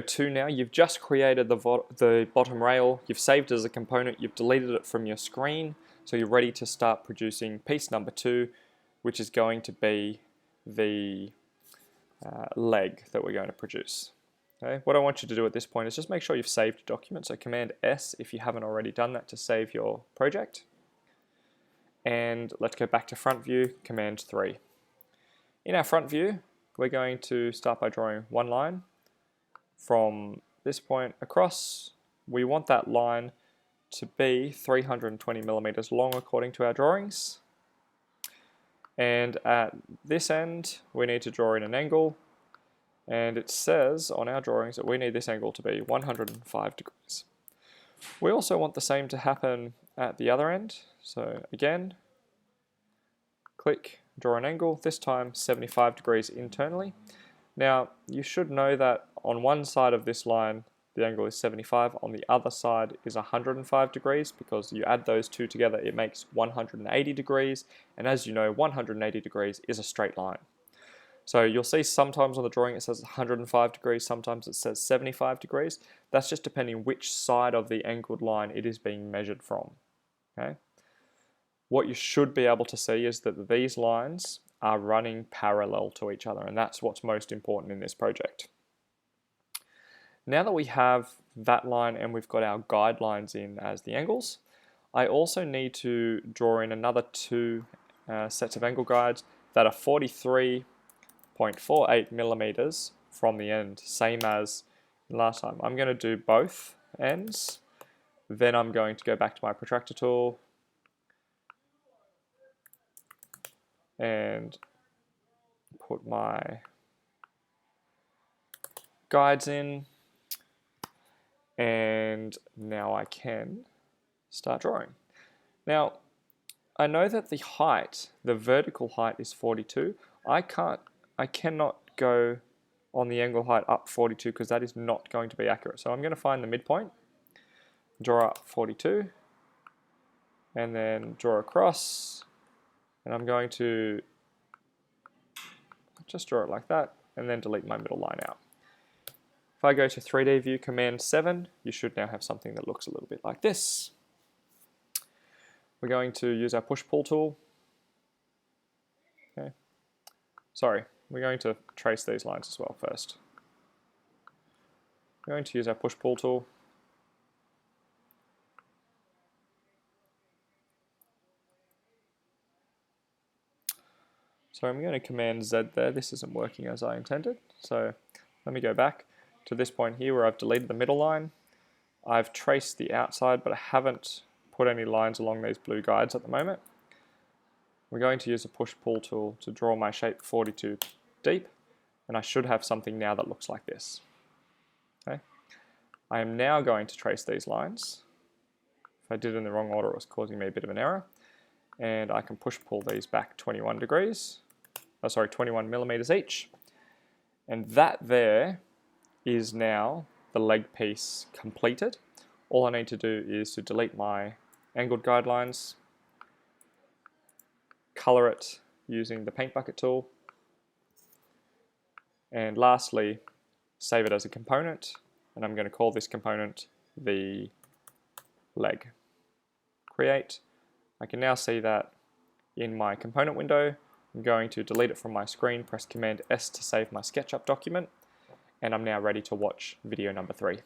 2 now, you've just created the bottom rail, you've saved it as a component, you've deleted it from your screen, so you're ready to start producing piece number 2, which is going to be the leg that we're going to produce. Okay? What I want you to do at this point is just make sure you've saved your document, so Command S if you haven't already done that to save your project. And let's go back to front view, Command 3. In our front view, we're going to start by drawing one line. From this point across, we want that line to be 320 millimeters long according to our drawings. And at this end, we need to draw in an angle. And it says on our drawings that we need this angle to be 105 degrees. We also want the same to happen at the other end. So again, click, draw an angle, this time 75 degrees internally. Now, you should know that on one side of this line, the angle is 75, on the other side is 105 degrees, because you add those two together, it makes 180 degrees, and as you know, 180 degrees is a straight line. So you'll see sometimes on the drawing it says 105 degrees, sometimes it says 75 degrees. That's just depending which side of the angled line it is being measured from. Okay? What you should be able to see is that these lines are running parallel to each other, and that's what's most important in this project. Now that we have that line and we've got our guidelines in as the angles, I also need to draw in another 2 sets of angle guides that are 43.48 millimeters from the end, same as last time. I'm going to do both ends, then I'm going to go back to my protractor tool and put my guides in, and now I can start drawing. Now, I know that the height, the vertical height is 42. I cannot go on the angle height up 42 because that is not going to be accurate. So I'm going to find the midpoint, draw up 42, and then draw across, and I'm going to just draw it like that, and then delete my middle line out. If I go to 3D view, Command 7, you should now have something that looks a little bit like this. We're going to use our push-pull tool. Okay. Sorry, we're going to trace these lines as well first. We're going to use our push-pull tool. So I'm going to Command Z there. This isn't working as I intended. So let me go back to this point here where I've deleted the middle line. I've traced the outside, but I haven't put any lines along these blue guides at the moment. We're going to use a push-pull tool to draw my shape 42 deep, and I should have something now that looks like this. Okay. I am now going to trace these lines. If I did it in the wrong order, it was causing me a bit of an error. And I can push-pull these back 21 millimeters each. And that there is now the leg piece completed. All I need to do is to delete my angled guidelines, color it using the paint bucket tool, and lastly, save it as a component, and I'm going to call this component the leg. Create. I can now see that in my component window. I'm going to delete it from my screen, press Command S to save my SketchUp document, and I'm now ready to watch video number 3.